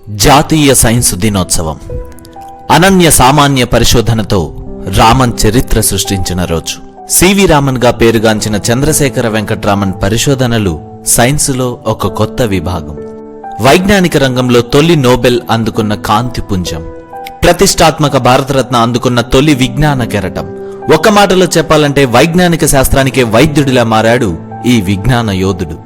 జాతీయ సైన్స్ దినోత్సవం అనన్య సామాన్య పరిశోధనతో రామన్ చరిత్ర సృష్టించిన రోజు. సివి రామన్ గా పేరుగాంచిన చంద్రశేఖర వెంకట్రామన్ పరిశోధనలు సైన్సులో ఒక కొత్త విభాగం. వైజ్ఞానిక రంగంలో తొలి నోబెల్ అందుకున్న కాంతి పుంజం, ప్రతిష్టాత్మక భారతరత్న అందుకున్న తొలి విజ్ఞాన కెరటం. ఒక్క మాటలో చెప్పాలంటే వైజ్ఞానిక శాస్త్రానికే వైద్యుడిలా మారాడు ఈ విజ్ఞాన యోధుడు.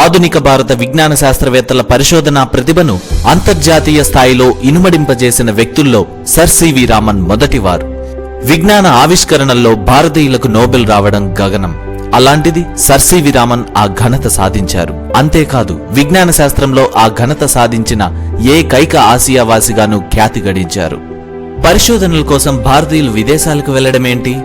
ఆధునిక భారత విజ్ఞాన శాస్త్రవేత్తల పరిశోధనా ప్రతిభను అంతర్జాతీయ స్థాయిలో ఇనుమడింపజేసిన వ్యక్తుల్లో సర్ సివి రామన్ మొదటివారు. విజ్ఞాన ఆవిష్కరణల్లో భారతీయులకు నోబెల్ రావడం గగనం. అలాంటిది సర్ సివి రామన్ ఆ ఘనత సాధించారు. అంతేకాదు, విజ్ఞాన శాస్త్రంలో ఆ ఘనత సాధించిన ఏకైక ఆసియావాసిగాను ఖ్యాతి గడించారు. పరిశోధనల కోసం భారతీయులు విదేశాలకు వెళ్లడమేంటి,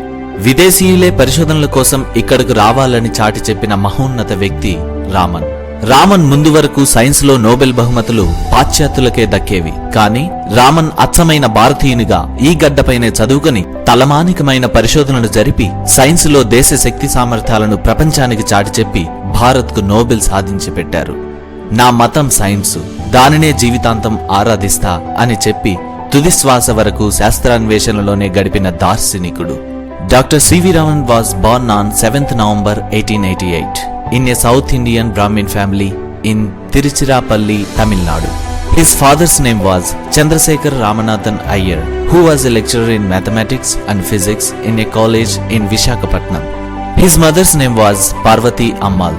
విదేశీయులే పరిశోధనల కోసం ఇక్కడకు రావాలని చాటి చెప్పిన మహోన్నత వ్యక్తి రామన్. రామన్ ముందు వరకు సైన్స్ లో నోబెల్ బహుమతులు పాశ్చాత్యులకే దక్కేవి. కానీ రామన్ అచ్చమైన భారతీయునిగా ఈ గడ్డపైనే చదువుకుని తలమానికమైన పరిశోధనలు జరిపి సైన్స్ లో దేశ శక్తి సామర్థ్యాలను ప్రపంచానికి చాటి చెప్పి భారత్ కు నోబెల్ సాధించి పెట్టారు. నా మతం సైన్సు, దానినే జీవితాంతం ఆరాధిస్తా అని చెప్పి తుదిశ్వాస వరకు శాస్త్రాన్వేషణలోనే గడిపిన దార్శనికుడు. Dr. C.V. Raman was born on 7th November 1888 in a South Indian Brahmin family in Tiruchirappalli, Tamil Nadu. His father's name was Chandrasekhar Ramanathan Iyer, who was a lecturer in mathematics and physics in a college in Visakhapatnam. His mother's name was Parvati Ammal.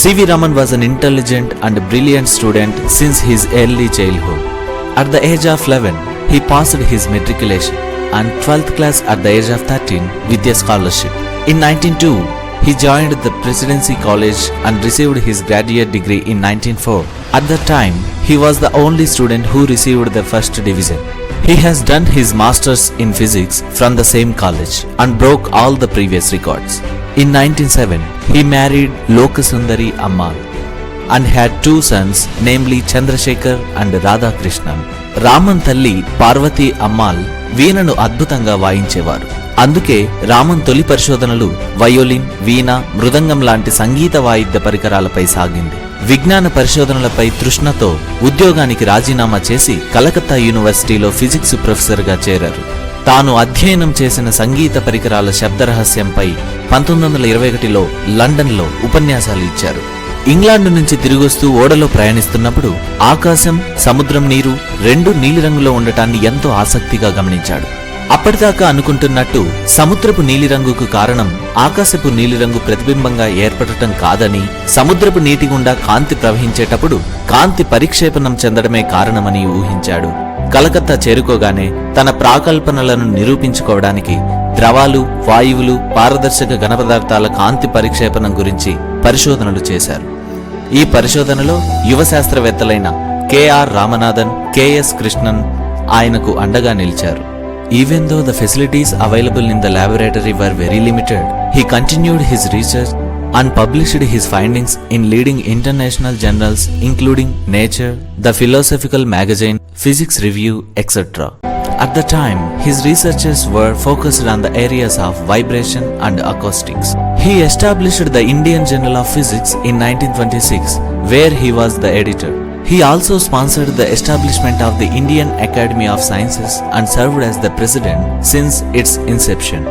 C.V. Raman was an intelligent and brilliant student since his early childhood. At the age of 11, he passed his matriculation and 12th class at the age of 13 with a scholarship. In 1902, he joined the Presidency College and received his graduate degree in 1904. At that time, he was the only student who received the first division. He has done his masters in physics from the same college and broke all the previous records. In 1907, he married Lokasundari Ammal and had two sons, namely Chandrasekhar and Radhakrishnan. Raman తల్లి పార్వతి అమ్మాల్ వీణను అద్భుతంగా వాయించేవారు. అందుకే రామన్ తొలి పరిశోధనలు violin, వీణ, మృదంగం లాంటి సంగీత వాయిద్య పరికరాలపై సాగింది. విజ్ఞాన పరిశోధనలపై తృష్ణతో ఉద్యోగానికి రాజీనామా చేసి కలకత్తా యూనివర్సిటీలో ఫిజిక్స్ ప్రొఫెసర్గా చేరారు. తాను అధ్యయనం చేసిన సంగీత పరికరాల శబ్దరహస్యంపై 1921లో లండన్లో ఉపన్యాసాలు ఇచ్చారు. ఇంగ్లాండ్ నుంచి తిరిగొస్తూ ఓడలో ప్రయాణిస్తున్నప్పుడు ఆకాశం, సముద్రం నీరు రెండు నీలిరంగులో ఉండటాన్ని ఎంతో ఆసక్తిగా గమనించాడు. అప్పటిదాకా అనుకుంటున్నట్టు సముద్రపు నీలిరంగుకు కారణం ఆకాశపు నీలిరంగు ప్రతిబింబంగా ఏర్పడటం కాదని, సముద్రపు నీటి గుండా కాంతి ప్రవహించేటప్పుడు కాంతి పరిక్షేపణం చెందడమే కారణమని ఊహించాడు. కలకత్తా చేరుకోగానే తన ప్రాకల్పనలను నిరూపించుకోవడానికి ద్రవాలు, వాయువులు, పారదర్శక ఘనపదార్థాల కాంతి పరిక్షేపణం గురించి పరిశోధనలు చేశారు. ఈ పరిశోధనలో యువ శాస్త్రవేత్తలైన కెఆర్ రామనాథన్, కెఎస్ కృష్ణన్ ఆయనకు అండగా నిలిచారు. Even though the facilities available in the laboratory were very limited, he continued his research and published his findings in leading international journals including Nature, the Philosophical Magazine, Physics Review, etc. At the time, his researches were focused on the areas of vibration and acoustics. He established the Indian Journal of Physics in 1926, where he was the editor. He also sponsored the establishment of the Indian Academy of Sciences and served as the president since its inception.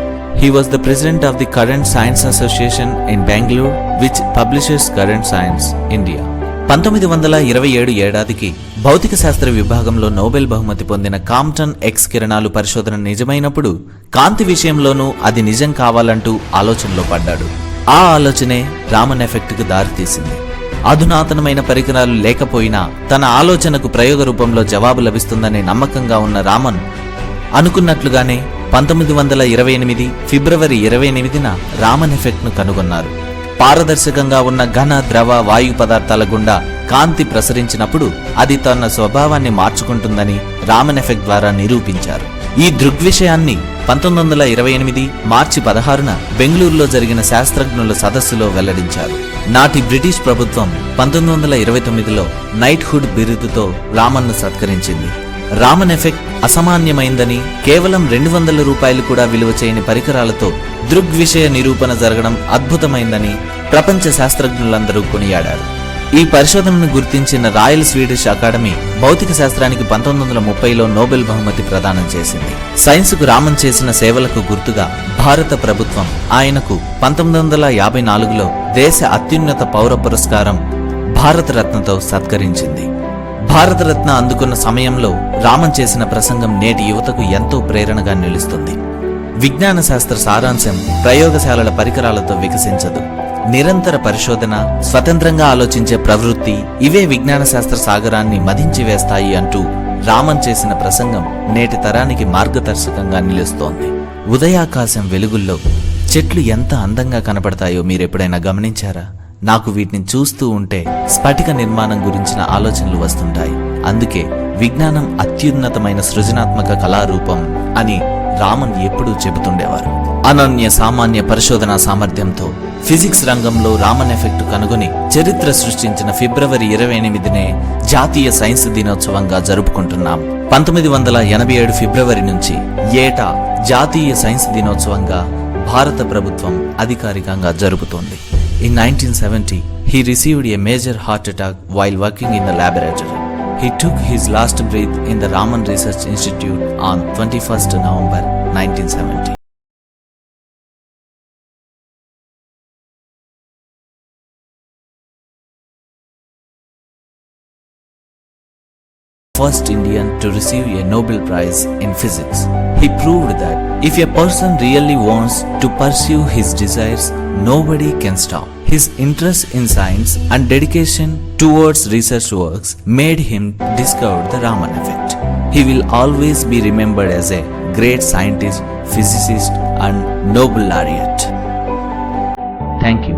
He was the president of the Current Science Association in Bangalore, which publishes Current Science India. 1927 ఏడాదికి భౌతిక శాస్త్ర విభాగంలో Nobel బహుమతి పొందిన Compton X కిరణాలు పరిశోధన నిజమైనప్పుడు కాంతి విషయంలోనూ అది నిజం కావాలంటూ ఆలోచనలో పడ్డాడు. ఆ ఆలోచనే రామన్ ఎఫెక్ట్ కు దారితీసింది. అధునాతనమైన పరికరాలు లేకపోయినా తన ఆలోచనకు ప్రయోగ రూపంలో జవాబు లభిస్తుందనే నమ్మకంగా ఉన్న రామన్ అనుకున్నట్లుగానే 1928 ఫిబ్రవరి 28న రామన్ ఎఫెక్ట్ ను కనుగొన్నారు. పారదర్శకంగా ఉన్న ఘన, ద్రవ, వాయు పదార్థాల గుండా కాంతి ప్రసరించినప్పుడు అది తన స్వభావాన్ని మార్చుకుంటుందని రామన్ ఎఫెక్ట్ ద్వారా నిరూపించారు. ఈ దృగ్విషయాన్ని 1928 మార్చి 16న బెంగళూరులో జరిగిన శాస్త్రజ్ఞుల సదస్సులో వెల్లడించారు. నాటి బ్రిటిష్ ప్రభుత్వం 1929లో నైట్హుడ్ బిరుదుతో రామన్ను సత్కరించింది. రామన్ ఎఫెక్ట్ అసామాన్యమైందని, కేవలం 200 రూపాయలు కూడా విలువ చేయని పరికరాలతో దృగ్విషయ నిరూపణ జరగడం అద్భుతమైందని ప్రపంచ శాస్త్రజ్ఞులందరూ కొనియాడారు. ఈ పరిశోధనను గుర్తించిన రాయల్ స్వీడిష్ అకాడమీ భౌతిక శాస్త్రానికి 1930లో నోబెల్ బహుమతి ప్రదానం చేసింది. సైన్సుకు రామన్ చేసిన సేవలకు గుర్తుగా భారత ప్రభుత్వం ఆయనకు 1954లో దేశ అత్యున్నత పౌర పురస్కారం భారతరత్నతో సత్కరించింది. భారతరత్న అందుకున్న సమయంలో రామన్ చేసిన ప్రసంగం నేటి యువతకు ఎంతో ప్రేరణగా నిలుస్తుంది. విజ్ఞాన శాస్త్ర సారాంశం ప్రయోగశాలల పరికరాలతో వికసించదు. నిరంతర పరిశోధన, స్వతంత్రంగా ఆలోచించే ప్రవృత్తి ఇవే విజ్ఞాన శాస్త్ర సాగరాన్ని మదించి వేస్తాయి అంటూ రామన్ చేసిన ప్రసంగం నేటి తరానికి మార్గదర్శకంగా నిలుస్తోంది. ఉదయాకాశం వెలుగుల్లో చెట్లు ఎంత అందంగా కనపడతాయో మీరెప్పుడైనా గమనించారా? నాకు వీటిని చూస్తూ ఉంటే స్ఫటిక నిర్మాణం గురించిన ఆలోచనలు వస్తుంటాయి. అందుకే విజ్ఞానం అత్యున్నతమైన సృజనాత్మక కళారూపం అని రామన్ ఎప్పుడూ చెబుతుండేవారు. అనన్య సామాన్య పరిశోధనా సామర్థ్యంతో ఫిజిక్స్ రంగంలో రామన్ ఎఫెక్ట్ కనుగొని చరిత్ర సృష్టించిన ఫిబ్రవరి 28నే జాతీయ సైన్స్ దినోత్సవంగా జరుపుకుంటున్నాం. 1987 ఫిబ్రవరి నుంచి ఏటా జాతీయ సైన్స్ దినోత్సవంగా భారత ప్రభుత్వం అధికారికంగా జరుపుతోంది. In 1970, he received a major heart attack while working in the laboratory. He took his last breath in the Raman Research Institute on 21st November 1970. First Indian to receive a Nobel Prize in Physics. He proved that if a person really wants to pursue his desires, nobody can stop. His interest in science and dedication towards research works made him discover the Raman effect. He will always be remembered as a great scientist, physicist and Nobel laureate. Thank you.